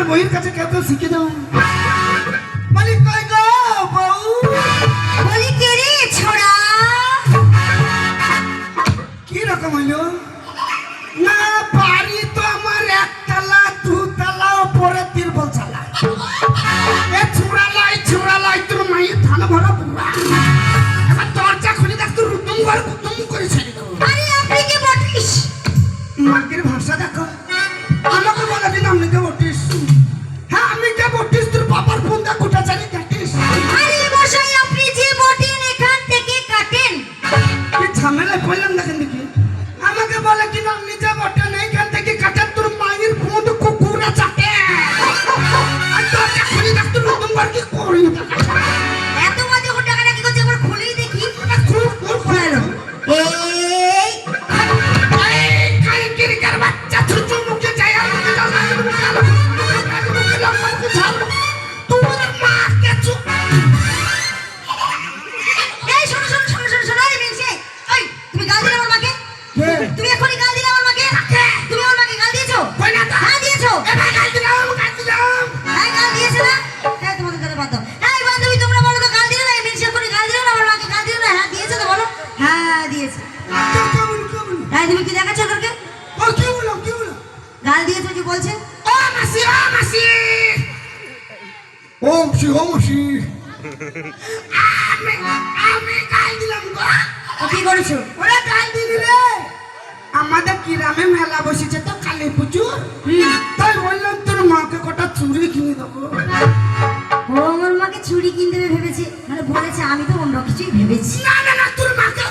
বইয়ের কাছে কেউ কেউ শিখে দাও। বলি কই গো বউ, বলি কে রে ছোড়া? কি রকম হইলো? না বাড়ি তো আমার একতলা দুতলা উপরে তিরপল চালা। এ ছুড়া লাই তোর মায়ের ধান ভরা পুরা। এবার দরজা খুলে দেখ তোর রুতুম ঘর কুতুম করে ছেড়ে দেবো। আরে আপনি কি বটিস? মাকের ভাষা দেখো। আমাকে বলে দিন আমি কে বটিস? হ্যাঁ আমি কে বটিস? তোর বাবার ফোন দা কোটা চালি কাটিস। আরে মশাই আপনি যে বটেন এখান থেকে কাটেন। কি ঝামেলায় পড়লাম দেখেন দেখি। আমাকে বলে কি না নিজে বটেন এইখান থেকে কাটেন, তোর মায়ের ফোন কুকুরা চাটে। আর দরজা খুলে দেখ তোর রুতুম ঘর কি করি। এত বাজে ও টাকাটা কি করছে একবার খুলেই দেখি। খুব খোলালো। এই কালকের বাচ্চা ছোট মুখে যায় আর মুখে দাও না মুখে দাও মুখে ছাড় তোমার মা কেচু। এই শোনো শোনো শোনো শোনো শোনো এই মিনসে এই তুমি গাল দিলে আমার মাকে? তুমি এখনি গাল দিলে আমার মাকে? তুমি আমার মাকে গাল দিয়েছো? কই না তো? হ্যাঁ দিয়েছো। এবার গাল দিলাম। হ্যাঁ গাল দিয়েছো না? হ্যাঁ তোমাদের কথা বাদ দাও। এই বান্ধবী তোমরা বলো তো গাল দিলে না? এই মিনসে এখনি গাল দিলে না আমার মাকে? গাল দিলে না? হ্যাঁ দিয়েছো তো বলো। হ্যাঁ দিয়েছে। কেমন হ্যাঁ তুমি কি দেখাচ্ছ ওদেরকে? ও কি বলো গাল দিয়েছো যে বলছে? ও মাসি ও মাসি আমি গাল দিলাম গো। ও কি করেছো? ওরা গাল দিলে আমাদের গ্রামে মেলা বসেছে তো কালী পুজো, তাই বললাম তোর মাকে কটা চুড়ি কিনে দেবো। ও আমার মাকে চুড়ি কিনতে ভেবেছে, মানে বলেছে, আমি তো অন্য কিছুই ভেবেছি। না তোর মাকে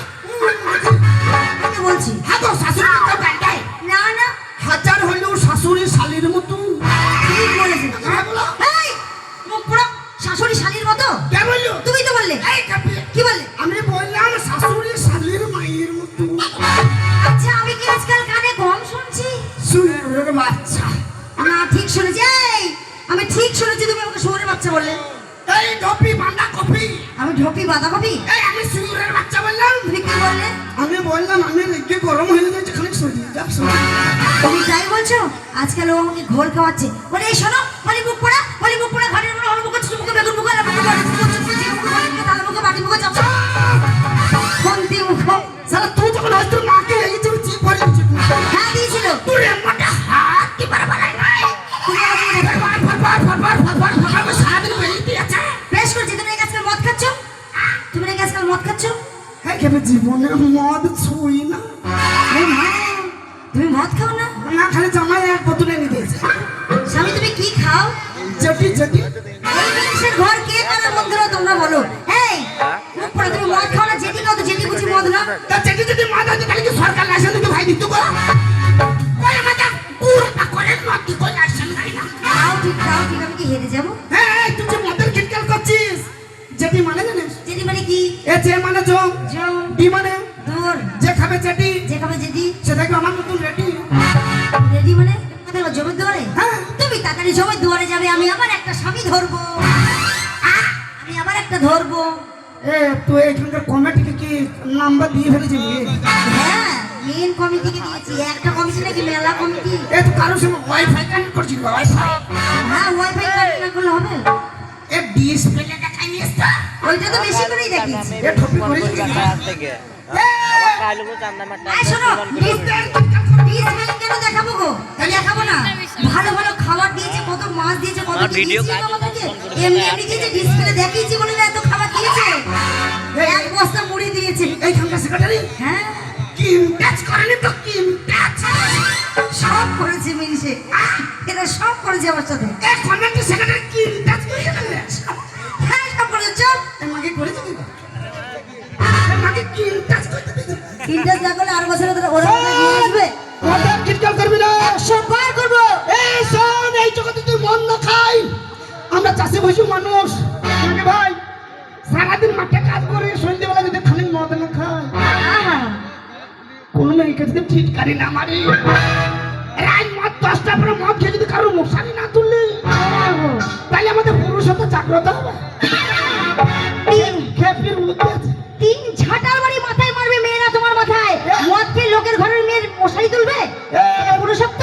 আমি বলছি হ্যাঁ তো শাশুড়ি তো গাল দেয়। না না হাজার হইলেও শাশুড়ি শালির মতো। ঠিক বলেছে। হ্যাঁ বলো। এই মুখ পুরো শাশুড়ি শালির মতো। কে বললো? তুমি তো বললে। এই কাপি কি বললে? আমি বললাম শাশুড়ি শালির মায়ের মতো। আচ্ছা আমি কি আজকাল কানে কম শুনছি? শুয়োরের বাচ্চা। না ঠিক শুনেছি। এই আমি ঠিক শুনেছি তুমি আমাকে শুয়োরের বাচ্চা বললে। এই ঢপি বাঁধা কপি। আমি ঢপি বাঁধাকপি? এই আমি শুয়োরের বাচ্চা বললাম। তুমি কি বললে? আমি বললাম আমি রেগে গরম হয়ে গেছে খানিক সরিয়ে যা তুমি তাই বলছো? আজকাল ও আমাকে ঘোল খাওয়াচ্ছে। বলে এই শোনো, বলি মুখ পোড়া ঘরের মনে হল মুখ ছোট মুখে বেগুন মুখে মুখে তালা মুখে বাটি মুখে চাপ খন্তি মুখ। সারা তুই যখন হয় তোর মাকে এই যে চিপ করে দিচ্ছি। হ্যাঁ দিয়েছিল। তোর এমনটা হাত কি বারবার নাই। তুমি আমাকে ফারবার সারাদিন বেরিয়ে দিয়েছে। বেশ করছি। তুমি আজকাল মদ খাচ্ছ? তুমি নাকি আজকাল মদ খাচ্ছ? হ্যাঁ কেন জীবনে মদ ছুঁই না। এই মা, তুমি মদ খাও না? না খালি জামাই এক বোতল এনে দিয়েছে। স্বামী তুমি কি খাও? জটি এই মানুষের ঘর কে করার বন্ধুরা তোমরা বলো। এই মুখ পড়ে তুমি মদ খাও না? যেটি খাও তো যেটি বুঝি মদ না। তা যদি মদ আছে তাহলে কি সরকার লাইসেন্স দিতে ভাই দিত গো? ওই আমাদের পুরোটা করে মদ কি করে লাইসেন্স নাই না। তাও ঠিক আমি কি হেরে যাবো? হ্যাঁ তুই যে মদের খিটকাল করছিস। যেটি মানে জানিস? যেটি মানে কি? এ যে মানে জম, জম ডি মানে দূর, যে খাবে যেটি, যে খাবে যেটি। সেটা কি আমার মতন রেডি? রেডি মানে কোথায়? জমির দুয়ারে? হ্যাঁ। তুমি তাড়াতাড়ি জমির দুয়ারে যাবে, আমি আবার একটা স্বামী ধরবো। আমি আবার একটা ধরবো। এ তুই এখানকার কমিটিকে কি নাম্বার দিয়ে ফেলেছিলি? হ্যাঁ মেন কমিটিকে দিয়েছি। একটা কমিটি নাকি মেলা কমিটি। এ তো কারোর সঙ্গে ওয়াইফাই কানেক্ট করছিস? ওয়াইফাই হ্যাঁ ওয়াইফাই কানেক্ট না করলে হবে? এ ডিসপ্লে দেখাই নিস তো। ওইটা তো বেশি করেই দেখিয়েছি। এ ঠপি করিস কি? এই শোনো, ডিসপ্লে কেন দেখাবো গো? দেখাবো না। ভালো ভালো খাবার দিয়েছে, কত মাছ দিয়েছে, কত ভিডিও আমাদেরকে। এমনি দিয়েছে, ডিসপ্লে দেখিয়েছি বলে না এত খাবার দিয়েছে। এক বস্তা মুড়ি দিয়েছে। এইখানকার সেক্রেটারি হ্যাঁ কিম টাচ করেনি তো কিম টাচ। সব করেছে মিনিশে। এটা সব করেছে আমার সাথে। এ কমিটি সেক্রেটারি কিম টাচ করে গেলে। হ্যাঁ সব করেছে। চল আমাকে করেছে কি? আমাকে কিম টাচ করতে দিয়েছে। ইন্টারেস্ট না করলে আর বছর ওরা নিয়ে আসবে। মদের খিটকাল করবি না। 100 বার করবো। এই শোন, এই জগতে তুই মদ না খাই। আমরা চাষে বসে মানুষ আমাকে ভাই সারাদিন মাঠে কাজ করে সন্ধ্যেবেলা যদি খালি মদ না খাই, কোনো মেয়েকে যদি ঠিটকারি না মারি, রাত মদ 10টার পরে মদ খেয়ে যদি কারো মশারি না তুললে, তাহলে আমাদের পুরুষত্ব জাগ্রত হবে। খেপির মধ্যে আছে 3 ঝাঁটার বাড়ি মাথায় মারবে মেয়েরা তোমার মাথায়। মদ খেয়ে লোকের ঘরের মেয়ের মশারি তুলবে? এটা পুরুষত্ব?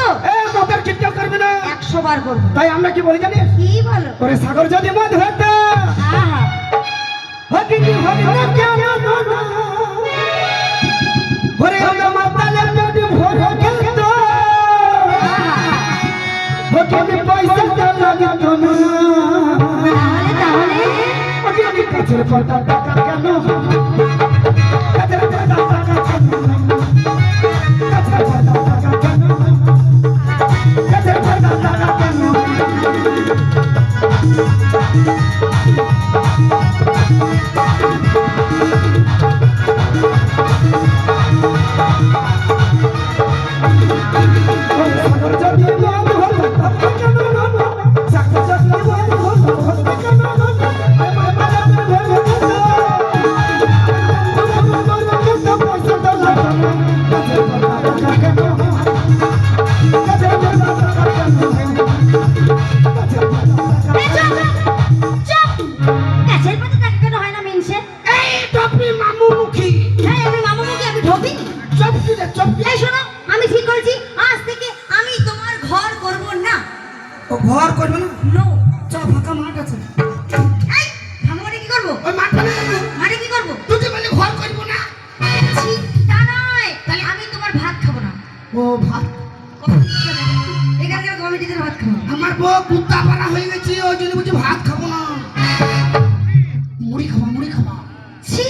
মদের খিটকাল করবি না। 100 100 বার করবো। তাই আমরা কি বলি জানিস? কি বলো? ওরে সাগর যদি মদ হতো আহা, হতি কি হতি না কেন না ওরে ওরে মাতালে পেট ভরে খেত ওকে পয়সা লাগতো না তাহলে ওকে আমি কাছের পর্দা টাকা কেন কাছের পর্দা টাকা কেন কাছের পর্দা টাকা কেন কাছের পর্দা টাকা কেন সাগর যদি মদ হতো কেন না সাগর যদি মদ হতো কেন না গাছের পাতা টাকা কেন হয় না মিনসে? এই টপি মামু মুখী হ্যাঁ, আমি মামামুখী, আমি ঢোকি। চপকি রে চপকি এই শোনো, আমি ঠিক করেছি আজ থেকে আমি তোমার ঘর করব না। ও ঘর করবে না নো। চ ফাঁকা মাঠ আছে এই ভাঙামাটি কি করবো? ওই মাঠটা নিয়ে যাবো মাঠে কি করবো? তুই যে বলি ঘর করবো না ছি, তা নয়, তাহলে আমি তোমার ভাত খাবো না। ও ভাত এখানকার কমিটিদের ভাত খাবো না। আমার বউ কুত্তা পাড়া হয়ে গেছে ওই জন্য বলছি ভাত খাবো না মুড়ি খাবা মুড়ি খাবা ছি,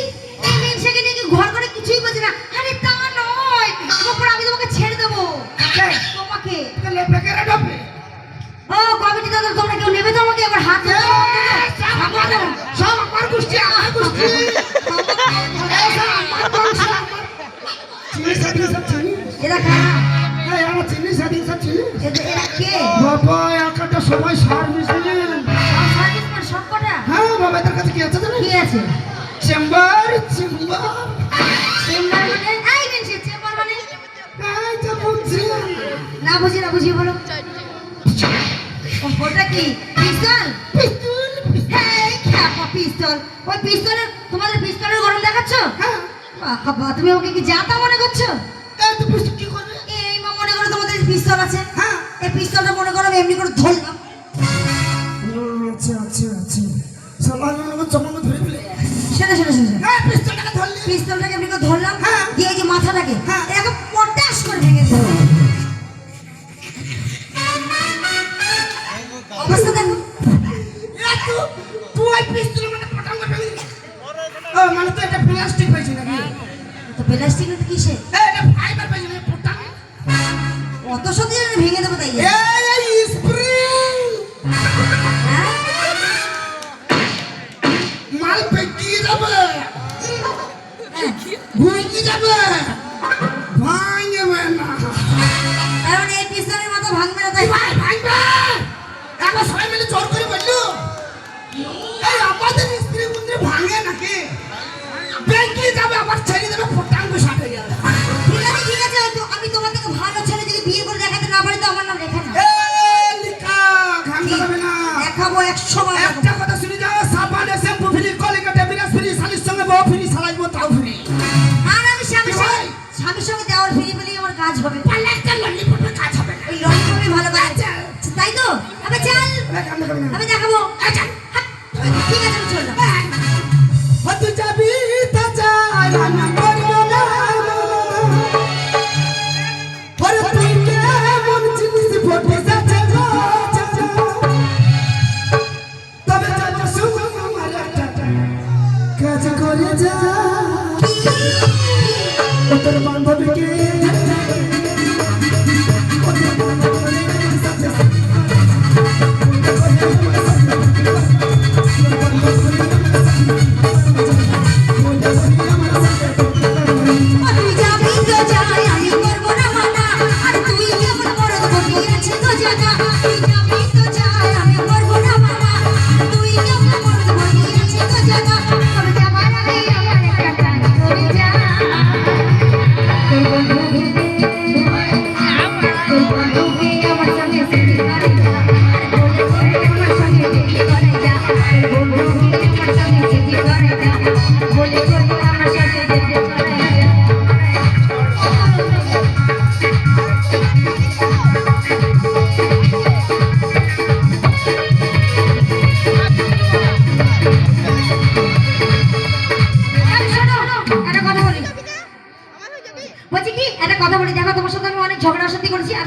এই মেনসাকে নিয়ে কি ঘর করে কিছুই বোঝে না। আরে তা নয়, তারপর আমি তোমাকে ছেড়ে দেবো। কাকে তোমাকে। লেপে কেড়ে ডবে ও কমিটি দাদা, তোমরা কেউ নেবে তো আমাকে? এবার হাত ধরে সব আমার গোষ্ঠী আমার গোষ্ঠী চিনি সাথী সব চিনি এরা কারা? এই আমার চিনি সাথী সব চিনি এরা কে? বাবা একটা সময় সার মিশিয়ে সব সার্ভিস করে সব কটা? হ্যাঁ বাবা এদের কাছে কি আছে জানো কি আছে? চেম্বার চেম্বার চেম্বার মানে? এই মেনসে চেম্বার মানে? এই যে বুঝছি না বুঝি, না বুঝি বলো। ও, ওটা কি পিস্তল? পিস্তুল হ্যাঁ, খ্যাপা পিস্তল। ওই পিস্তলের, তোমাদের পিস্তলের গরম দেখাচ্ছ? হ্যাঁ বাবা, তুমি ওকে কি জাতা মনে করছো? এই তো পিস্তুল কি করবে এই মা মনে করো তোমাদের পিস্তল আছে। হ্যাঁ এই পিস্তলটা মনে করো আমি এমনি করে ধরলাম। আচ্ছা আচ্ছা আচ্ছা সমান চমক ধরে ফেলে শোনো শোনো শোনো, হ্যাঁ পিস্তুলটাকে ধরলি পিস্তলটাকে এমনি করে ধরলাম, হ্যাঁ। দিয়ে এই যে মাথাটাকে হ্যাঁ। এরকম পটাশ করে ভেঙে দিলাম। অবস্থা দেখো। তুই ওই পিস্তুল মানে পটাঙ্গ ফেলে ও মানে তো এটা প্লাস্টিক পাইছি নাকি তো প্লাস্টিক না তো কিসে? এটা ফাইবার পাইছি না পটাঙ্গ অত সত্যি ভেঙে দেবো তাই। এই স্প্রিং হ্যাঁ? মাল পেটিয়ে যাবে হ্যাঁ। ভুইয়ে যাবে ভাঙবে না তার মানে এই পিস্তলের মাথা ভাঙবে না তাই? ভাই ভাঙবে একবার সবাই মিলে জোর করে বললো এই আমাদের স্ত্রী মন্দিরে ভাঙে নাকি বেঁকে যাবে আবার ছেড়ে দেবে পটাঙ্গ সাথে যাবে ঠিক আছে ঠিক আছে, হয়তো আমি তোমার থেকে ভালো ছেলে যদি বিয়ে করে দেখাতে না পারি তো আমার নাম লেখা না। লিখা ভাঙতে হবে না দেখাবো 100 বার। একটা কথা শুনে যাও সাবানে শ্যাম্পু ফ্রি কলিকাতে বিরাজ ফ্রি শালির সঙ্গে বউ ফ্রি সালাইবো তাও ফ্রি আর আমি স্বামীর সঙ্গে দেওয়ার ফিরি বলেই আমার কাজ হবে। পারলে একটা ললিপপের কাজ হবে না ওই ললিপপই ভালো কাজ, তাই তো? আবে চল, কামড়ে খাবে না আমি দেখাবো। আচ্ছা হাট। ঠিক আছে, আমি চললাম। হতে যাবি তা চাই রান্না করবো না ওরে তুই কেমন জিনিস ফটে যাচ্ছে গো তবে যাচ্ছে শুধু আমার একটা কাজ করে যা তোর বান্ধবীকে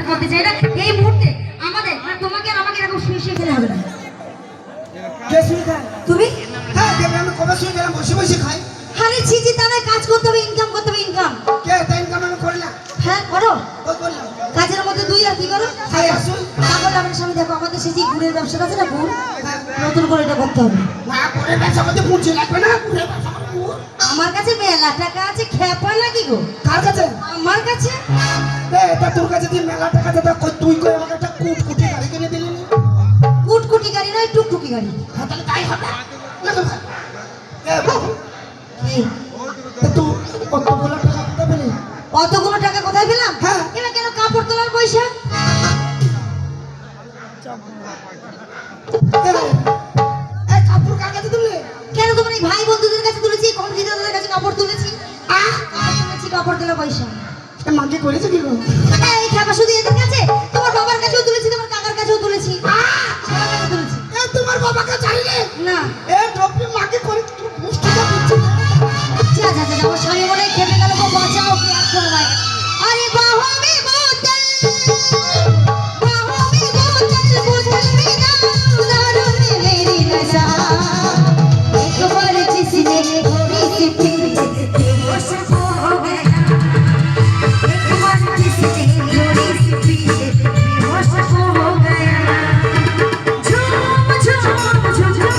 করতে চাই না এই মুহূর্তে আমাদের মানে তোমাকে আর আমাকে এরকম শুয়ে শুয়ে খেলে হবে না। কে শুয়ে খায়? তুমি হ্যাঁ দেখবে আমি কবে শুয়ে গেলাম বসে বসে খাই। আরে ছিজি তাহলে কাজ করতে হবে, ইনকাম করতে হবে, ইনকাম। কে তাই ইনকাম আমি করি না? হ্যাঁ করো, ওই করলাম। কাজের মধ্যে দুই আর কি করো? খাই আসুন। তাহলে আমার সামনে দেখো আমাদের সেই যে গুড়ের ব্যবসা আছে না, গুড় নতুন করে এটা করতে হবে। না করে ব্যবসা করতে মুচি লাগবে না, করে ব্যবসা করবো। আমার কাছে মেলা টাকা আছে, খেপা নাকি গো? কার কাছে? আমার কাছে। তা তোর কাছে যে মেলা টাকা আছে তা তুই কই আমাকে একটা কুটকুটি গাড়ি কিনে দিলি না? কুটকুটি গাড়ি নয়, টুকটুকি গাড়ি। হ্যাঁ তাহলে তাই হবে না তো ভাই। বাবু কি তুই কতগুলো টাকা কোথায় পেলি? অতগুলো টাকা কোথায় পেলাম? হ্যাঁ। এবার কেন কাপড় তোলার পয়সা? এই কাপড় কার কাছে তুললে? কেন তোমার এই ভাই বন্ধুদের কাছে তুলেছি, কম দিদাদের কাছে কাপড় তুলেছি। কাপড় তোলা পয়সা মাকে করেছে কি গো? এই খেপা শুধু এদের কাছে, তোমার বাবার কাছেও তুলেছি, তোমার কাকার কাছেও তুলেছি, সবার কাছে তুলেছি। তোমার বাবাকে চাইলে না এ টপি মাকে করে তুই মুষ্টিটা দিচ্ছিস। যা যা যা, আমার স্বামী বলে খেপে গেল, গো বাঁচাও কে আসো ভাই। আরে বাহো মে বোতল বোতল মে दारू में मेरी नशा एक बार जिसने थोड़ी सी पी बेहोश हो गया एक बार जिसने थोड़ी सी पी बेहोश हो गया झूम झूम झूम झूम झूम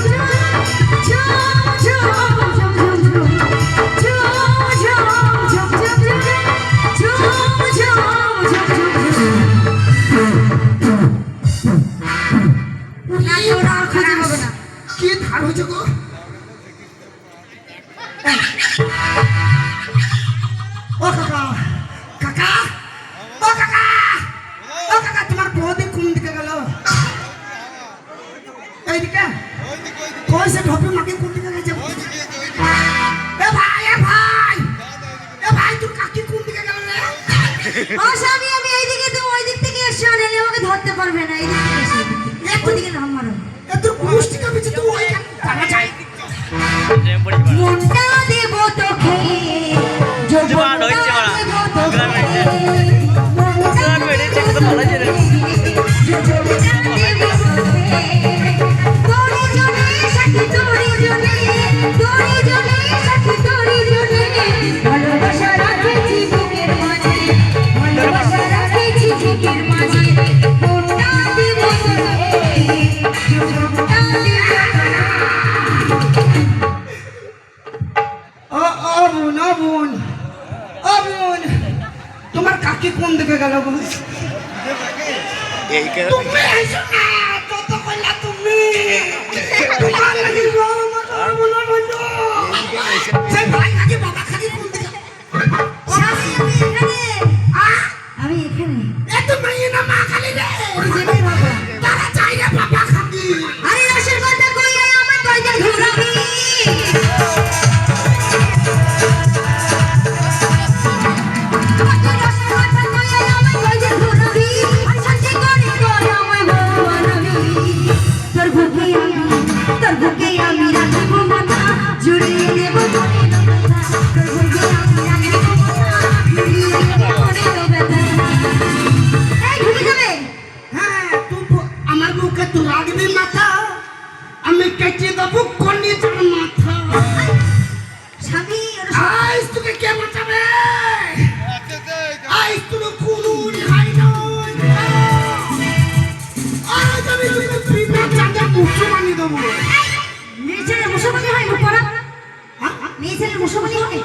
কি ধার হয়েছে গো? ও কাকা কাকা ও কাকা ও কাকা তোমার বৌদি কোন দিকে গেল? এইদিকে কইছে ঢপি মাকে কোন দিকে গেছে? এ ভাই এ ভাই এ ভাই তোর কাকি কোন দিকে গেল রে? ও স্বামী আমি এইদিকে, তুমি ওই দিক থেকে এসো, নাহলে আমাকে ধরতে পারবে না। এইদিক থেকে এসো, ওদিকে নাম মারো। এ তোর মুষ্টিকে বিছে তুই ওই পালা যাই। মনটা দেব তোকে যৌবনটা দেব তোকে মনটা দেব তোকে যৌবনটা দেব তোকে তোরি জনে সাথী তোরি জনে সাথী তোরি জনে ভালোবাসা রাখেছি বুকের মাঝে ভালোবাসা রাখেছি বুকের মাঝে মনটা দেব তোকে যৌবনটা দেব বোন তোমার কাকি কোন দিকে গেল গো? তুমি এসো না, কত কইলা তুমি তোমার লাগি গো আমার মনে হলো সে ভাই কাকি বাবা কাকি কোন দিকে? আমি এখানে এত মাইয়ে না মা খালি রে যেতে বাবা তারা চাই রে বাবা কাকি। আরে রসের কথা কইলে আমার কয়টা ঘুরাবি আমার বুকে তুই রাখবি মাথা, আমি কেটে দেবো কলিজার মাথা। স্বামী আইস তোকে কে বাঁচাবে? আইস তোর কোনো রেহাই নাই। আজ আমি তোকে বিনা চাঁদে মুসো বানিয়ে দেবো। মেয়ে ছেলের মুসলমানি হয় মুখ পড়া? মেয়ে ছেলের মুসলমানি হয়?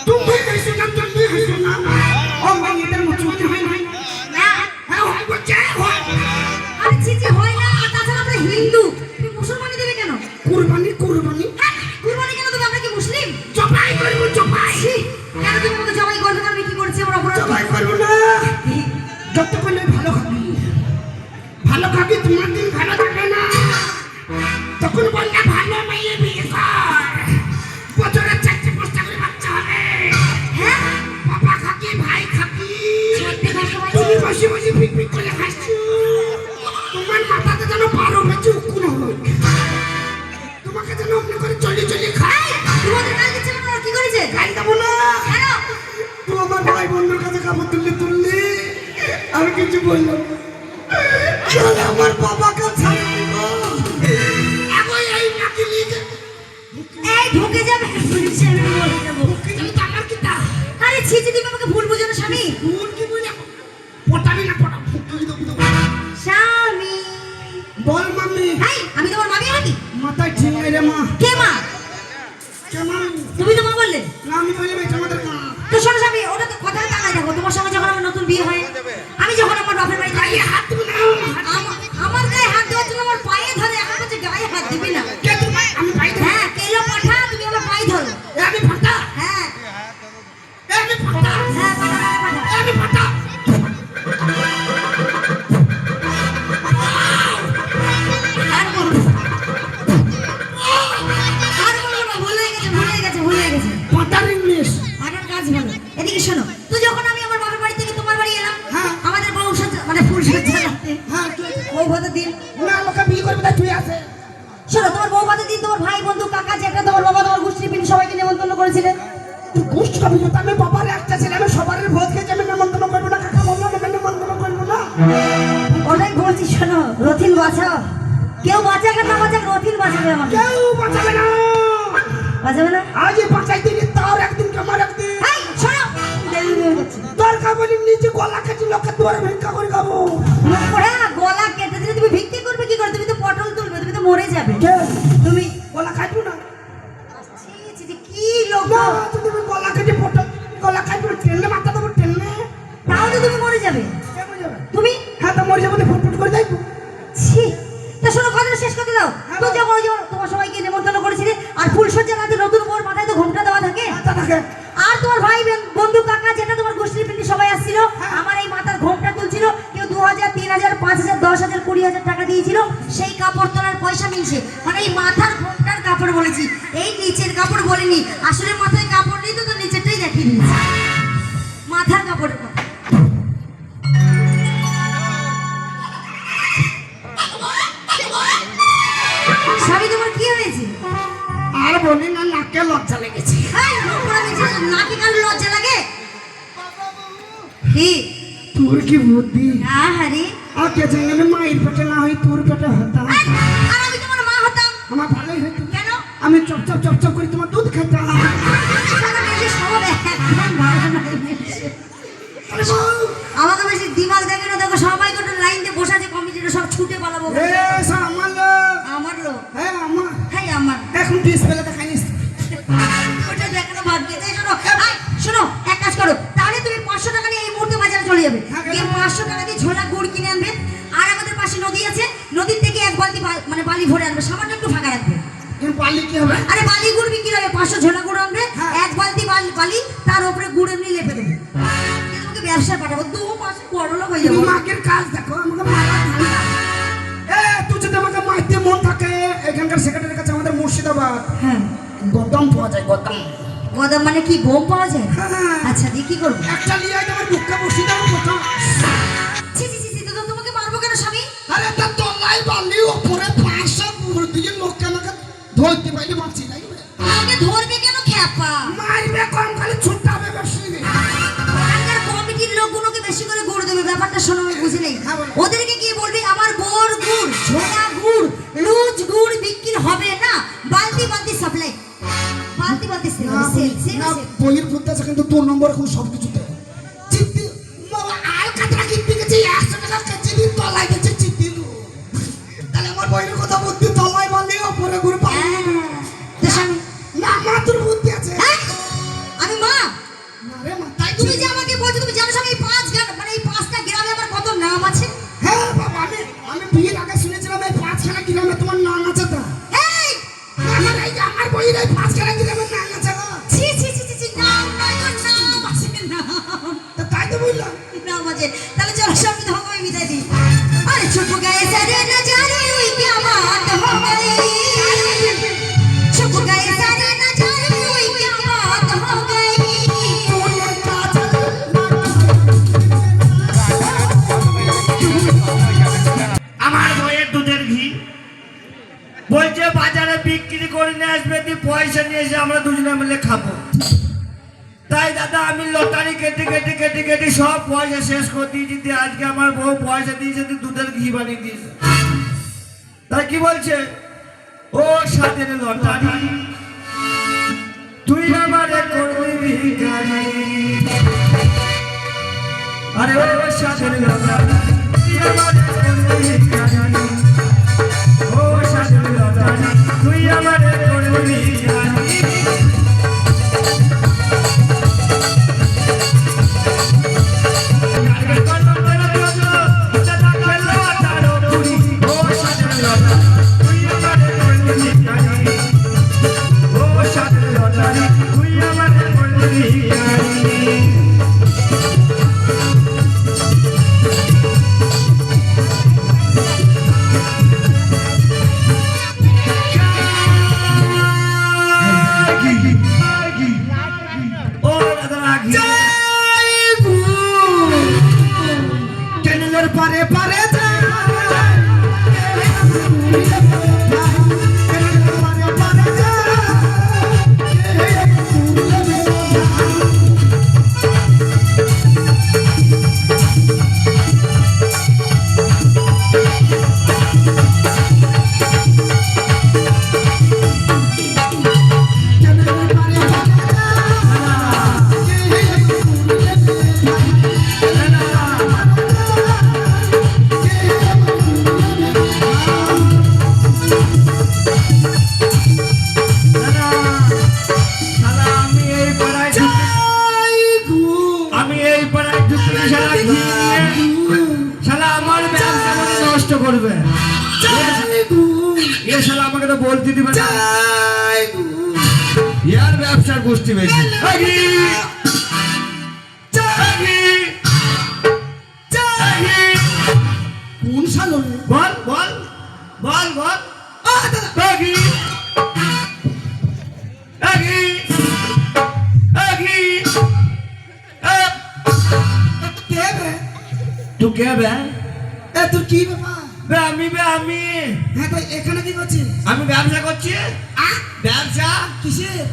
তুমি হেসো না, তুমি হেসো না। ও মাইয়েদের মুসলমানি হয় নাই? না হ্যাঁ হয় বলছে হয়। আরে ছিছি হয় না, তাছাড়া আমরা হিন্দু, তুমি মুসলমানি দেবে কেন? কুরবানি কুরবানি কুরবানি কেন দেবে? আমরা কি মুসলিম? জবাই করবো জবাই। কেন তুমি আমাকে জবাই করবে? আমি কি করেছি? আমার অপরাধ কি? জবাই করবো না, যতক্ষণ ভালো খাবি ভালো খাবি, তোমার দিন ভালো যাবে না। তখন বললে ভালো মেয়ে বিয়ে কর, বছরের 4-5টা করে বাচ্চা হবে। হ্যাঁ বাবা খাকি ভাই খাকি, সত্যি কথা বলছি। তুমি বসে বসে পিক পিক করে হাসছো। তোমার মাথাতে যেন 12 বেজে উকুন হোক, তোমাকে যেন অমনি করে চলি চলি খায়। তোমাদের কাল দিচ্ছে মানে ওরা কি করেছে? খাই দেবো না, কেন? তুই আমার ভাই বোন আর কিছু বললো না। তাহলে আমার বাবাকে ছাড়ে দিব এখন এই নাকি লিখে এই ঢুকে যাবে পুলিশে আমি বলে দেবো তুমি তো আমার কি তা আরে ছি ছি তুমি আমাকে ভুল বুঝো না স্বামী ভুল কি বলে পটাবি না পটা ফুটলি দেবো স্বামী বল মাম্মি এই আমি তোমার মামি নাকি মাথায় ঠিক নেই রে মা কে মা কেমন তুমি তো মা বললে না আমি বলি ভাই আমাদের মা তো শোনো স্বামী ওটা তো কথা টাকায় দেখো তোমার সঙ্গে যখন আমার নতুন বিয়ে হয় আমি যখন আমার বাপের বাড়ি যাই গায়ে হাত দিবি না আমার গায়ে হাত দেওয়ার জন্য আমার পায়ে ধরে এখন বলছে গায়ে হাত দিবি না কে তুমি আমি ভাই হ্যাঁ কেলো পাঠা তুমি আমার পায়ে ধরো আমি ফাটা হ্যাঁ আমি ফাটা হ্যাঁ পাঠা পাঠা আমি ফাটা আর বলবো আর বলবো না ভুলে গেছে ফাটার ইংলিশ আটার কাজ ভালো এদিকে শোনো তো যখন আমি আমার বাবার বাড়ি থেকে তোমার বাড়ি এলাম হ্যাঁ। আমাদের বউ মানে ফুল সজ্জা রাখতে হ্যাঁ বউ ভাতের দিন না লোকে বিয়ে করবে তাই তুই আছে শোনো তোমার বউ ভাতের দিন তোমার ভাই বন্ধু কাকা জ্যাঠা তোমার বাবা তোমার গোষ্ঠী পিন সবাইকে নেমন্তন্ন করেছিলেন তুই গোষ্ঠ কবি না আমি বাবার একটা ছেলে আমি সবার ভোজ খেয়েছি আমি নেমন্তন্ন করবো না কাকা বললো আমি নেমন্তন্ন করবো না ওটাই বলছি শোনো রথিন বাঁচাও কেউ বাঁচাক আর না বাঁচাক রথিন বাঁচাবে আমাকে কেউ বাঁচাবে না বাঁচাবে না আজ বাঁচাই দিবি তার একদিন আমার একদিন এই শোনো দেরি হয়ে যাচ্ছে তোর খাবলি নিচে গলা কাটি লোকে তোর ভিক্ষা করে খাবো মুখ করে না গলা কেটে দিলে তুমি ভিক্ষে করবে কি করে তুমি তো পটল তুলবে তুমি তো মরে যাবে কে তুমি গলা কাটবো না ছি, ছি, ছি, কি লোক না যদি আমি গলা কেটে পটা গলা কাটবো ট্রেনে মাথা দেবো ট্রেনে তাহলে তুমি মরে যাবে কেমন যাবে তুমি হ্যাঁ তো মরে যাবো তো ফুটফুট করে যাইবো ছি তা শোনো কথাটা শেষ করতে দাও তো যখন ওই যে তোমার সবাইকে নেমন্তন্ন করেছিলে আর ফুলসজ্জা রাতে নতুন বউর মাথায় তো ঘোমটা দেওয়া থাকে মাথা থাকে আর তোমার ভাই বন্ধু কাকা যেটা তোমার গোষ্ঠীর পিন্ডি সবাই আসছিল আমার এই মাথার ঘোমটা তুলছিল কেউ 2000 3000 5000 10000 20000 টাকা দিয়েছিল সেই কাপড় তোলার পয়সা মিলছে মানে এই মাথার ঘোমটার কাপড় বলেছি এই নিচের কাপড় বলিনি আসলে মাথায় কাপড় নেই তো নিচেরটাই দেখিয়ে দিয়েছি মাথার কাপড়ের কথা স্বামী তোমার কি হয়েছে আর বলি না নাকে লজ্জা লেগেছে এই মুখ পোড়া নিচে নাকি কাল লজ্জা লাগে কি তোর কি বুদ্ধি হ্যাঁ হ্যাঁ আর কে জানে মায়ের পেটে না হই তোর পেটে হতাম আর আমি তোমার মা হতাম আমার ভালোই হতো কেন আমি চপ চপ চপ চপ করে তোমার দুধ খেতাম সারা দেশে সব একদম ভালো নয়। আরে বউ আমাকে বেশি দিমাগ দেখে না দেখো সবাই গোটা লাইন দিয়ে বসে আছে কমিটিটা সব ছুটে পালাবো এ সা আমার লোক আমার লোক হ্যাঁ আমার হ্যাঁ আমার এখন ডিসপ্লে দেখাইনিস ওটা দেখানো ভাগ্যে তাই শোনো এই শোনো এক কাজ করো তাহলে তুমি 500 টাকা নিয়ে এই মুহূর্তে বাজারে চলে যাবে গিয়ে 500 টাকা দিয়ে ঝোলা গুড় কিনে আনবে আর আমাদের পাশে নদী আছে নদীর থেকে এক বালতি মানে বালি ভরে আনবে সামান্য একটু ফাঁকা রাখবে কিন্তু পারলে কি হবে আরে বালি গুড় বিক্রি হবে 500 ঝোলা গুড় আনবে এক বালতি বালি তার উপরে গুড় এমনি লেপে দেবে তোমাকে ব্যবসা পাঠাবো 2 মাসে বড় লোক হয়ে যাবো তুমি মাকের কাজ দেখো আমাকে মারা ধান্দা এ তুই যদি আমাকে মাইতে মন থাকে এখানকার সেক্রেটারির কাছে আমাদের মুর্শিদাবাদ হ্যাঁ গদম পাওয়া যায় গদম গদম মানে কি বোম পাওয়া যায় হ্যাঁ। আচ্ছা দিয়ে কি করবো একটা লিয়ে আয় তোমার বুকটা বসিয়ে দাও গদম ছি ছি ছি তো তোমাকে মারবো কেন স্বামী আরে তা তলাই বালি ওপরে 500 মুড় দিয়ে লোককে আমাকে ধরতে পাইলে বাঁচি যাই আমাকে ধরবে কেন খ্যাপা মারবে কম খালি ছুটাবে বেশি এখানকার কমিটির লোকগুলোকে বেশি করে গুড় দেবে ব্যাপারটা শোনো আমি বুঝি নেই হ্যাঁ, বলো। ওদেরকে গিয়ে বলবি আমার গোড় গুড় ঝোলা গুড় লুজ গুড় বিক্রি হবে না বালতি বালতি সাপ্লাই বালতি বালতি সেল সেল না সেল বইয়ের বুদ্ধি আছে কিন্তু তোর নম্বর এখন সব কিছুতে চিত্তি আর কাতরা কিনতে গেছি 100 টাকা কেজি দিন তলায় গেছে চিত্তি তাহলে আমার বইয়ের কথা বুদ্ধি তলায় বালি ওপরে ঘুরে পাই তো স্বামী না মা তোর বুদ্ধি আছে এই, আমি মা না রে মা তাই তুমি যে আমাকে বলছো তুমি জানো স্বামী এই 5 গ্রাম মানে এই 5টা গ্রামে আমার কত নাম আছে হ্যাঁ বাবা আমি বিয়ের আগে শুনেছিলাম এই 5খানা গ্রামে তোমার নাম আছে তা এই আমার এই যে আমার বইয়ের এই 5খানা গ্রামের নাম আছে না ছি ছি ছি ছি নাম নয় গো, নাম আছে নাম তা তাই তো বললাম नाम मुझे चलो चलो सब तो हो गई विदाई दी अरे चुप गए सारे नजारे हुई क्या बात हो गई चुप गए सारे नजारे हुई क्या बात हो गई আমার বইয়ের দুধের ঘি বলছে বাজারে বিক্রি করে নিয়ে আসবে তুই পয়সা নিয়ে এসে আমরা দুজনে মিলে খাবো তাই দাদা আমি লটারি কেটে কেটে কেটে কেটে সব পয়সা শেষ করে দিয়েছি দিয়ে আজকে আমার বউ পয়সা দিয়েছে দিয়ে দুধের ঘি বানিয়ে দিয়েছে। তাই কি বলছে, ও সাথের লটারি তুই আমারে করবি ভিখারি। আরে ও সাথের লটারি তুই আমারে করবি ভিখারি। ও সাথের লটারি তুই আমারে করবি ভিখারি। পারে পারে করবে এ শালা আমাকে তো বলতে দিবে না, ইয়ার ব্যবসার গোষ্ঠী বেশি। কোন শালো বল বল বল বল तू क्या बे তোর কি ব্যাপার? আমি হ্যাঁ তো এখানে কি করছিস? আমি ব্যবসা করছি। ব্যবসা কিসের?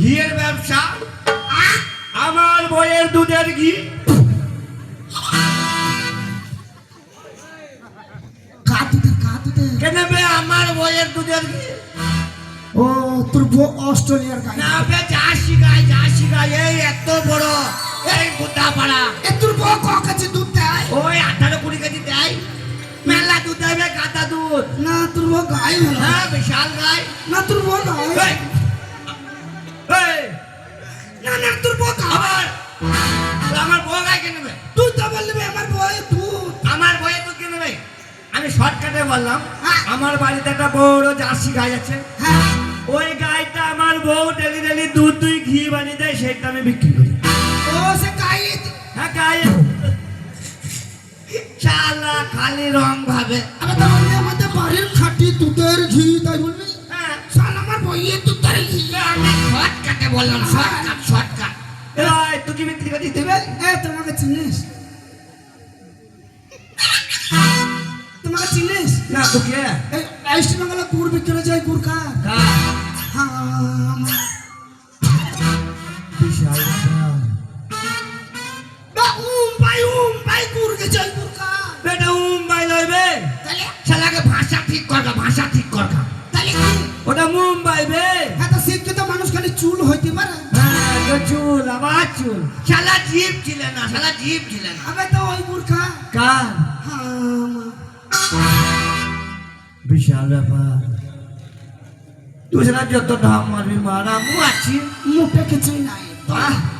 ঘিয়ের ব্যবসা। আমার বইয়ের দুধের ঘি। কেন বে আমার বইয়ের দুধের ঘি? ও তোর বউ অস্ট্রেলিয়ার গাই না বে, জার্সি গাই এই এত বড় এই বুদ্ধা পাড়া। তোর বউ ক কেজি দুধ দেয়? ওই 18-20 কেজি দেয়। মেলা দুধ দেবে, গাদা দুধ। না তোর বউ গাই হলো। হ্যাঁ বিশাল গাই। না তোর বউ গাই। না না তোর বউ গাই। আমার বউ গাই কেন বে? তুই তো বললি আমার বউয়ের দুধ। আমার বউয়ের দুধ কেন বে? আমি শর্টকাটে বললাম। আমার বাড়িতে একটা বড় জার্সি গাই আছে। হ্যাঁ ওই গাইটা আমার বউ ডেলি ডেলি দুধ দুই ঘি বানিয়ে দেয়, সেটা আমি বিক্রি করি। ও সে গাই? হ্যাঁ গাই। শালা খালি রং ভাবে। আরে তো বললি আমাদের বাড়ির খাঁটি দুধের ঘি, তাই বলবি? হ্যাঁ শালা আমার বইয়ের দুধের ঘি। আমি শর্টকাটে বললাম, শর্টকাট। এই তুই কি বিক্রি করে দিতে হবে? তোমাকে চিনিস? তোমাকে চিনিস না? তো কে? এই আইসি বাংলা গুড় বিক্রি করে যায়, গুড় কার? হ্যাঁ বিশাল ভাই গুড় কে যায়, গুড় কার? বেটা ভাই লইবে তাহলে শালাকে ভাষা ঠিক করগা, ভাষা ঠিক করগা। তাহলে কি ওটা মুম্বাই বে? হ্যাঁ তো শিক্ষিত মানুষ খালি চুল হইতে পারে। হ্যাঁ তো চুল, আবার চুল। শালা জিভ ছিল না, শালা জিভ ছিল না। আবে তো ওই গুড় কার? বিশাল ব্যাপার। তুই সেটা যত ঢাক মারবি মারা, মু আছি, মুখে কিছুই নাই।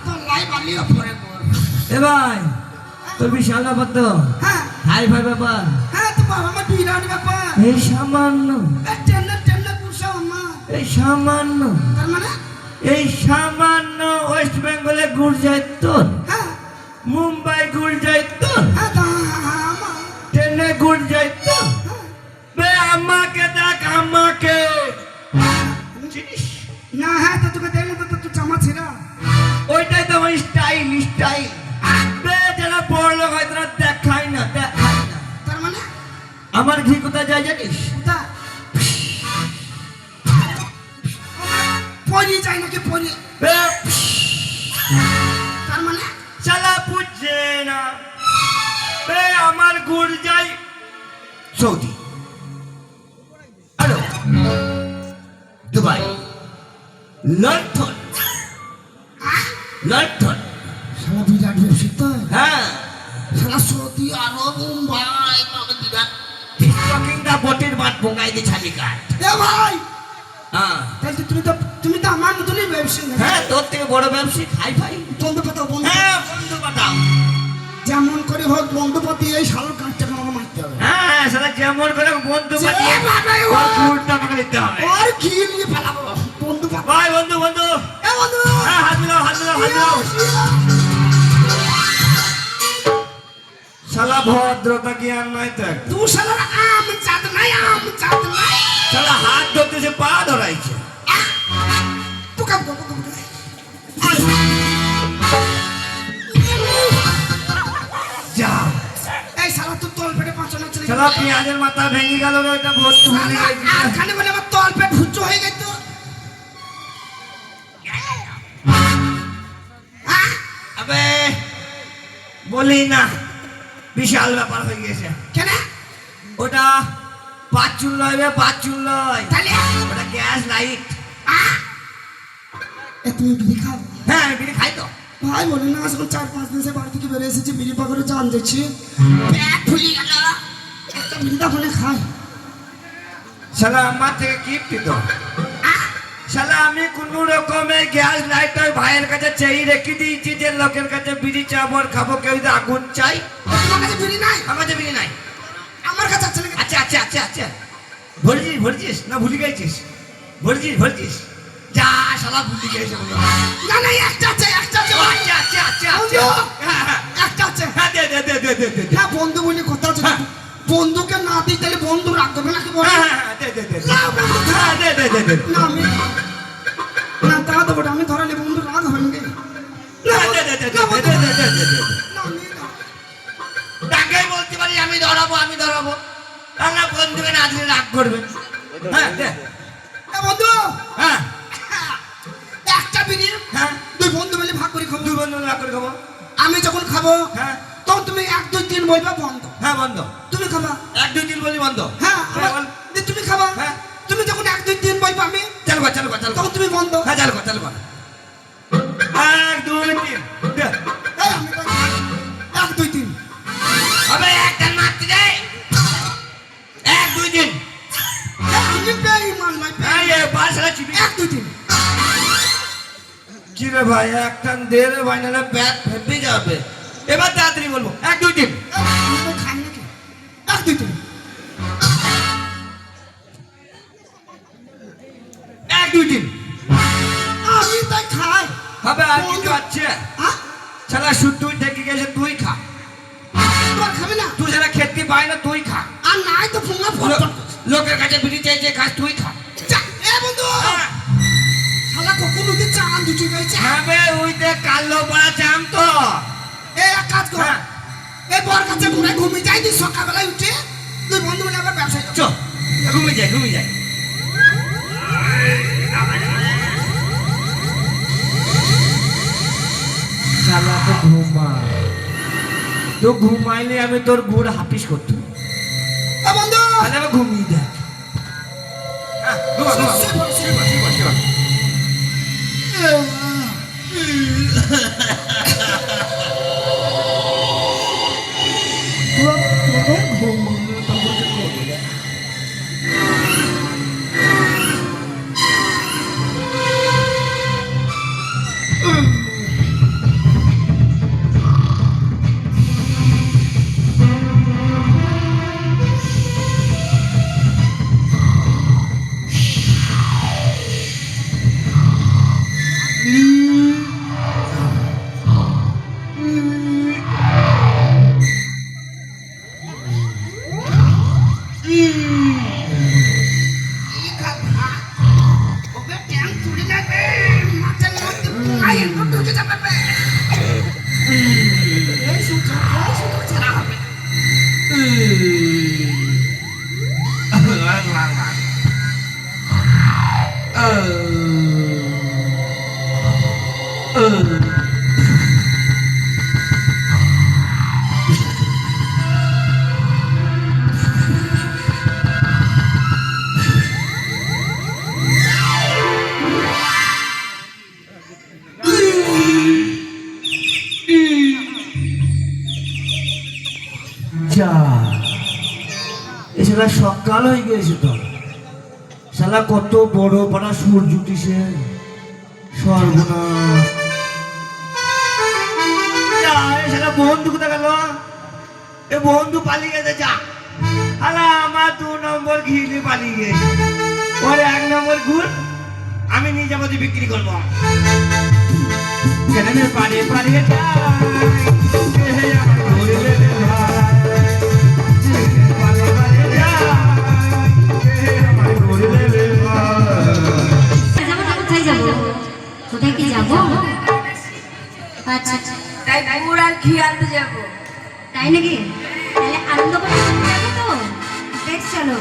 তোর লাই বালিও পরে এ ভাই তোর বিশাল ব্যাপার তো। হ্যাঁ হাই ভাই ব্যাপার। হ্যাঁ তো বাবা আমার বিরাট ব্যাপার। এই সামান্য টেন্ডার পুরসা আমার এই সামান্য, তার মানে এই সামান্য ওয়েস্ট বেঙ্গলে গুড় যায় তোর। হ্যাঁ মুম্বাই গুড় যায় তোর। হ্যাঁ ট্রেনে গুড় যায় তোর। বে আমাকে দেখ, আমাকে চিনিস না? হ্যাঁ তো তোকে দেখলে তো তুই জামা ছিড়া। ওইটাই তো আমার স্টাইল। বে যারা বড় লোক হয় তারা দেখায় না। তার মানে আমার ঘি কোথায় যায় জানিস? পরি যায় নাকি? পরি তার মানে শালা বুঝছে না বে আমার গুড় যাই সৌদি আরো দুবাই লন্ডন লন্ডন শালা বিরাট ব্যবসায়ী তো হ্যাঁ শালা সৌদি আরব মুম্বাই বিরাট টকিং দা বটির বাট ভোগাই দি ছালি কাট এ ভাই হ্যাঁ তাহলে তুমি তো আমার মতনই ব্যবসায়ী না হ্যাঁ তোর থেকে বড় ব্যবসায়ী হাই ফাই বন্ধু পাতাও বন্ধু হ্যাঁ বন্ধু পাঠাও যেমন করে হোক বন্ধু পাতি এই শালার কাজটাকে আমাকে মারতে হবে হ্যাঁ সালা যেমন করে বন্ধু যে পাঠিয়ে বাবা ও। ওর গুড়টা আমাকে দিতে হবে আর কি নিয়ে ফেলাবো বন্ধু পাতা ভাই বন্ধু বন্ধু এ বন্ধু হ্যাঁ হাত মিলাও হাত মিলাও হাত মিলাও শালা ভদ্রতা জ্ঞান নাই তো একটা। তুই শালার আম চাঁদ নাই শালা হাত ধরতেছে পা ধরাইছে তুই কাম কর যা এই শালা তুই তল পেটে পাঁচনা চলে শালা পেঁয়াজের মাথা ভেঙে গেল রে ওটা ভর্তি ভুলে গেছি আর খানে বলে আমার তল পেট ভুচ্চ হয়ে গেছে আবে বলি না বিশাল ব্যাপার হয়ে গেছে কেন ওটা বাথরুম লয় বে বাথরুম লয় তাহলে ওটা গ্যাস লাইট এ তুমি বিড়ি খাও হ্যাঁ আমি বিড়ি খাই তো ভাই মনে না আসলে 4-5 দিন সে বাড়ি থেকে বেরিয়ে এসেছি বিড়ি পাগরে জান দেখছি পেট ফুলে গেল একটা বিড়িটা ফোনে খাই শালা আমার থেকে গিফট তো শালা আমি কোন রকমে গ্যাস লাইট ওই ভাইয়ের কাছে চাই রেখে দিয়েছি যে লোকের কাছে বিড়ি চাবর খাবো কেউ যদি আগুন চাই তোমার কাছে বিড়ি নাই আমার কাছে বিড়ি নাই আমার কাছে আছে নাকি আচ্ছা আচ্ছা আচ্ছা আচ্ছা ভরেছিস না ভুলে গেছিস ভরেছিস যা শালা ভুলে গেছে না না একটা আছে আচ্ছা আচ্ছা আচ্ছা বন্ধু, হ্যাঁ হ্যাঁ একটা আছে হ্যাঁ দে দে দে দে দে দে হ্যাঁ বন্ধু বলে কথা আছে হ্যাঁ। বন্ধুকে না দিই তাহলে বন্ধু রাগ করবে নাকি বলে হ্যাঁ হ্যাঁ দে দে দে না বন্ধু হ্যাঁ দে দে দে দে না আমি না তা দেবো না, আমি ধরালে বন্ধু রাগ হবে নাকি না হ্যাঁ, দে দে দে দে দে দে দে দে দে না, আমি না। তাকেই বলতে পারি আমি ধরাবো আর না বন্ধুকে না দিলে রাগ করবে হ্যাঁ দে এ বন্ধু হ্যাঁ একটা বিড়ি হ্যাঁ দুই বন্ধু মিলে ভাগ করে খাবো দুই বন্ধু রাগ করে খাবো আমি যখন খাবো হ্যাঁ তখন তুমি 1 2 3 বলবা বন্ধ হ্যাঁ বন্ধ তুমি খাবা 1 2 3 বলি বন্ধ হ্যাঁ হ্যাঁ, বল। দিয়ে তুমি খাবা হ্যাঁ। তুমি যখন 1 2 3 বলবা আমি চালু কর তখন তুমি বন্ধ হ্যাঁ চালু কর 1 2 3 দে এই আমি বলছি, 1 2 3 আবে একটা মারতে দে 1 2 3 আমি বেঈমান ভাই এই এ বাসরা চিবি 1 2 3 কি রে ভাই একটা দে রে ভাই না ব্যাট ফেটে যাবে এবার তাড়াতাড়ি বলবো 1 2 3 আমি তো খাই নাকি 1 2 3 1 2 3 আমি তাই খাই হবে আর কিছু আছে হ্যাঁ শালা শুধু থেকে গেছে তুই খা তোর খাবি না তুই যারা খেতে পায় না তুই খা আর নাই তো ফুঙ্গা ফট ফট লোকের কাছে বিড়ি চাইছে খাস তুই খা চা এ বন্ধু শালা কখন উঠে চান দুটি গেছে হ্যাঁ বে ওই দেখ কালো পড়া চাম তো এই এক কাজ কর হ্যাঁ। এই বর কাছে ঘুমিয়ে যাই তুই সকালবেলায় উঠে তুই বন্ধু মিলে আবার ব্যবসা কর চ ঘুমিয়ে যায় শালা তো ঘুমাইলে আমি তোর গুড় হাফিস করতো এ বন্ধু তাহলে আমি ঘুমিয়ে দেখ হ্যাঁ, ঘুমা, ঘুমা, ঘুমা। শিবা। যা এ শালা সকাল হয়ে গেছে তো শালা কত বড় পাড়া সূর্য উঠিছে সর্বনাশ যা এ শালা বন্ধু কোথায় গেল এ বন্ধু পালিয়ে গেছে যা আলা আমার 2 নম্বর ঘিলি পালিয়ে গেছে ওর 1 নম্বর গুড় আমি নিয়ে যাবো বিক্রি করবো কেন পারে পারে কোথায় যাবো কোথায় কি যাবো আচ্ছা তাই গুড় আর ঘি আনতে যাবো। তাই নাকি তাহলে আনন্দ করে যাবো তো বেশ চলো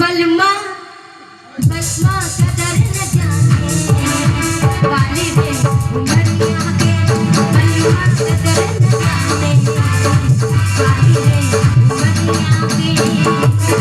बलमा बसमा कदर न जाने वाले रे उमरिया के बलमा कदर न जाने वाले रे उमरिया के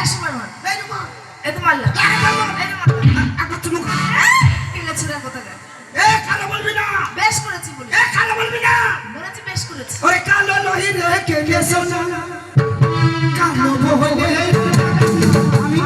একশোবার মার। এই রুমা এই তো মারলাম। আরে বাবা এই তো মারলাম। আগে চুমু খা কিলে ছোড়া কোথাকার। এ কালো বলবি না বেশ করেছি বলি। এ কালো বলবি না বলেছি বেশ করেছি। ওরে কালো নহি রে কে কে সোনা কালো বলে আমি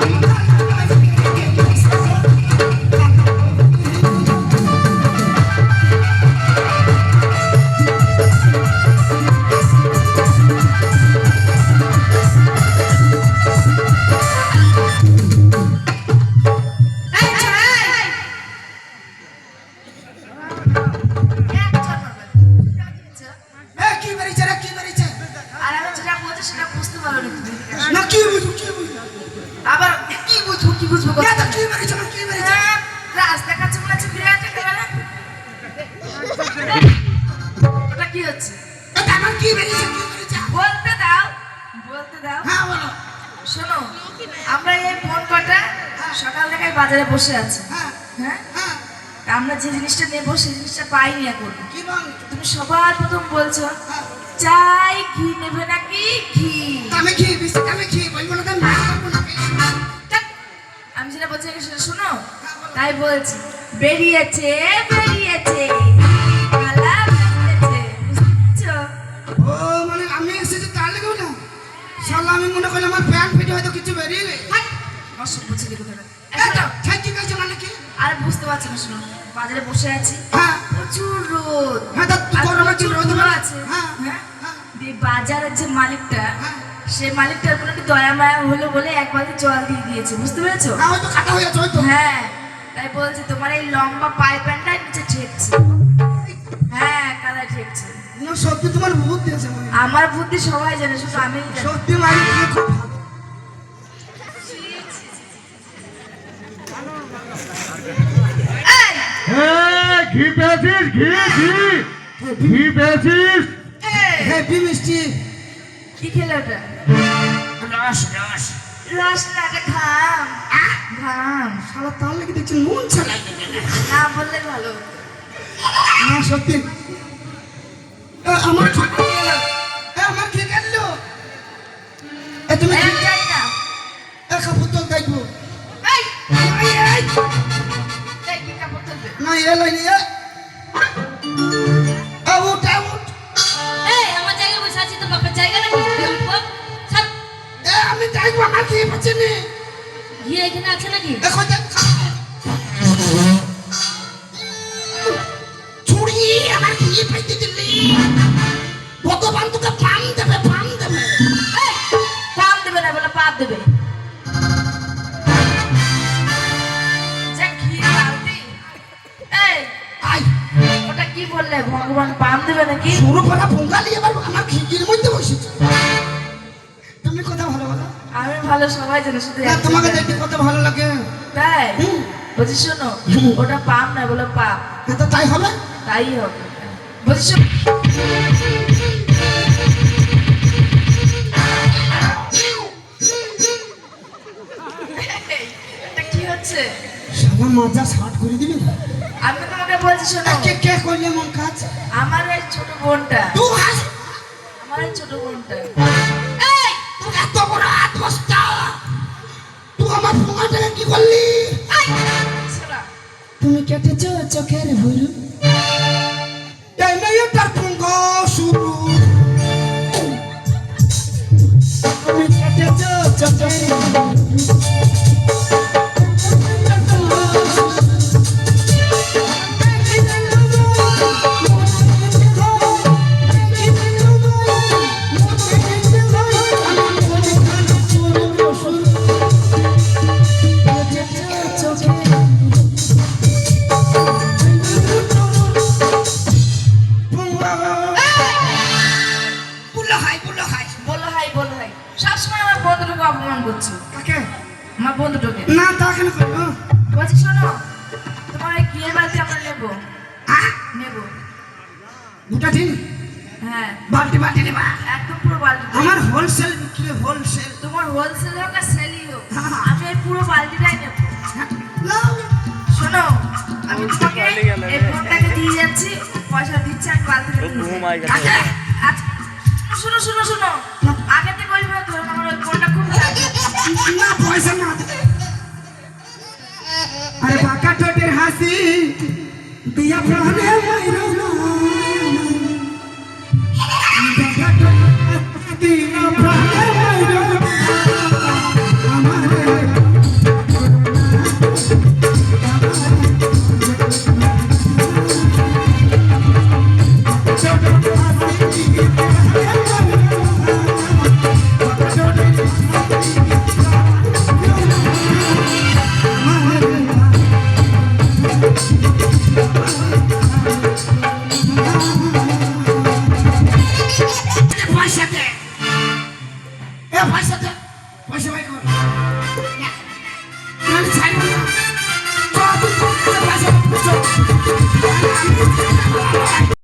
এই ছোড়া, এই। এক চড় মারবে। এটা কি হচ্ছে? এ কি বেরিয়েছে রে কি বেরিয়েছে আর আমি যেটা বলছি সেটা বুঝতে পারো না তুমি। না কি বুঝু আবার কি বুঝবো না কথা? তো কি বেরিয়েছে না কি বেরিয়েছে রাস্তা কাছে মনে হচ্ছে বিরাট একটা খেলা। ওটা কি হচ্ছে? এটা আমার কি বেরিয়েছে বলতে দাও, বলতে দাও। হ্যাঁ বলো শোনো, আমরা এই বোন কটা সকাল থেকে বাজারে বসে আছি। হ্যাঁ হ্যাঁ, হ্যাঁ আমরা যে জিনিসটা নেবো সেই জিনিসটা পাইনি এখন। কি বল তুমি সবার প্রথম বলছো হ্যাঁ চাই ঘি নেবে নাকি ঘি। আমি কি বিস্কুট আমি কি বলবো না তো না করবো না ধ্যাৎ, আমি যেটা বলছি আগে সেটা শোনো। তাই বলছি বেরিয়েছে বেরিয়েছে কালা বেরিয়েছে, বুঝতে পারছো? ও মানে আমি এসেছি তার লেগেও না শালা আমি মনে করলাম আমার প্যান্ট ফেটে হয়তো কিছু বেরিয়ে গেছে অসভ্য ছেলে কোথাকার। এটা ঠিক আছে মানে কি আর বুঝতে পারছি না, শোনো বাজারে বসে আছি, হ্যাঁ প্রচুর রোদ, হ্যাঁ তা আর গরমে কি প্রচুর রোদ ধুলো মানে? আছে। হ্যাঁ হ্যাঁ, হ্যাঁ দিয়ে বাজারের যে মালিকটা, হ্যাঁ সে মালিকটার কোনো একটু দয়া মায়া হলো বলে এক বালতি জল দিয়ে দিয়েছে, বুঝতে পেরেছো? হ্যাঁ হয়তো কাটা হয়ে আছে হয়তো হ্যাঁ, তাই বলছে তোমার এই লম্বা পাই প্যান্টটা নিচে ঠেকছে। হ্যাঁ, কাদা ঠেকছে। না সত্যি তোমার বুদ্ধি আছে মনে হয়। আমার বুদ্ধি সবাই জানে, শুধু আমি সত্যি মানে তুমি খুব ভালো ঘি পেয়েছিস ঘি ঘি ঘি পেয়েছিস হেভি মিষ্টি কি খেলে ওটা? রস রস রস না, এটা ঘাম। ঘাম শালা তার লেগে দেখছি মন ছাড়া না বললে ভালো। না সত্যি আমার আমার কে গেল তুমি এই, যাই না। একা বোতল দেখবো এই, এই, এই, এই, কি কাপড় তুলবে? না এ লাইনি আউট আউট এই আমার জায়গায় বসে আছি তো বাপের জায়গা নাকি সব আমি দেখবো আমার কি পাচ্ছে নি ঘি এখানে আছে নাকি? দেখো দেখ ছুরি আমার কি পাইতে দিলি ভগবান তোকে পাম দেবে এই, পাপ দেবে না বলে পাপ দেবে। যা ঘি বালতি। এই, আই ওটা কি বললে? ভগবান পাম দেবে নাকি? শুরু করা বঙ্গালি এবার আমার খিকির মধ্যে বসেছে তুমি কথা ভালো বলো আমি ভালো, সবাই জানে, শুধু না একজন তোমাকে জানে। দেখতে কত ভালো লাগে তাই বলছি শোনো, ওটা পাপ না বলে পাপ, হ্যাঁ তো তাই হবে তাই হবে। বলছি শোনো, এটা কি হচ্ছে? সাদা মাজা শার্ট করে দিবি আমি তোমাকে বলছি শোনো, কে কে করলে মন কাজ আমার এই ছোট বোনটা, তুই হাস আমার এই ছোট বোনটা। এই তুই এত বড় আত্মস্তা তুই আমার ফোঙাটাকে কি করলি শোনা, তুমি কেটেছো চোখের ভুরু এই নাই তার ফোঙ্গ শুরু তুমি কেটেছো চোখের ভুরু বলো হাই, সবসময় আমার বন্ধুটাকে অপমান করছো। কাকে আমার বন্ধুটাকে না তা কেন করবো বলছি শোনো, তোমার এই ঘিয়ের বালতি আমরা নেবো, নেবো। দুটা দিন হ্যাঁ, বালতি বালতি নেবা একদম পুরো বালতি। আমার হোলসেল বিক্রি হোলসেল তোমার হোলসেল হোক আর সেলই হোক, আমি এই পুরো বালতিটাই নেবো। শোনো, আমি তোমাকে এই ফোনটাকে দিয়ে যাচ্ছি, পয়সা দিচ্ছি, আমি বালতিটা নিয়ে যাচ্ছি। আচ্ছা, শোনো শোনো শোনো, আগে থেকে বলবো না, ধরুন আমার ওই ফোনটা খুব লাগে। না পয়সা না আরে বাঁকা ঠোঁটের হাসি দিয়া প্রাণে মাইরো না বাঁকা ঠোঁটের হাসি দিয়া প্রাণে মাইরো না আমারে পয়সা দে পয়সা ভাই কর